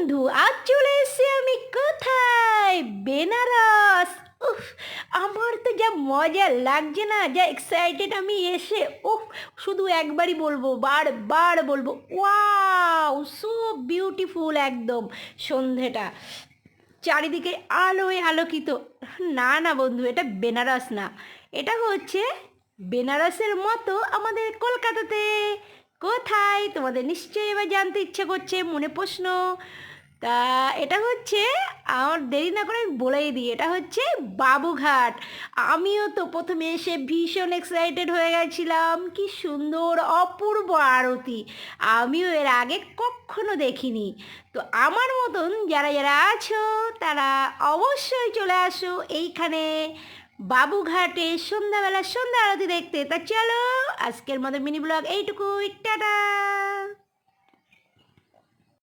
বন্ধু, আজ চলে এসেছি আমি কোথায়? বেনারস। উফ, আমার তো যা মজা লাগছে না, যা এক্সাইটেড আমি এসে। উফ, শুধু একবারই বলবো, বারবার বলবো, ওয়াও সো বিউটিফুল। একদম সন্ধেটা চারিদিকে আলোয় আলোকিত। না না বন্ধু, এটা বেনারস না, এটা হচ্ছে বেনারসের মতো আমাদের কলকাতাতে। কোথায় তোমাদের নিশ্চয়ই এবার জানতে ইচ্ছে করছে, মনে প্রশ্ন। তা এটা হচ্ছে, আমার দেরি না করে আমি বলেই দিই, এটা হচ্ছে বাবুঘাট। আমিও তো প্রথমে এসে ভীষণ এক্সাইটেড হয়ে গেছিলাম, কি সুন্দর অপূর্ব আরতি। আমিও এর আগে কখনো দেখিনি। তো আমার মতন যারা যারা আছো তারা অবশ্যই চলে আসো এইখানে বাবুঘাটে সন্ধ্যাবেলা সন্ধ্যা আরতি দেখতে। তা চলো, আজকের মতো মিনি ব্লগ এইটুকুই, টাটা।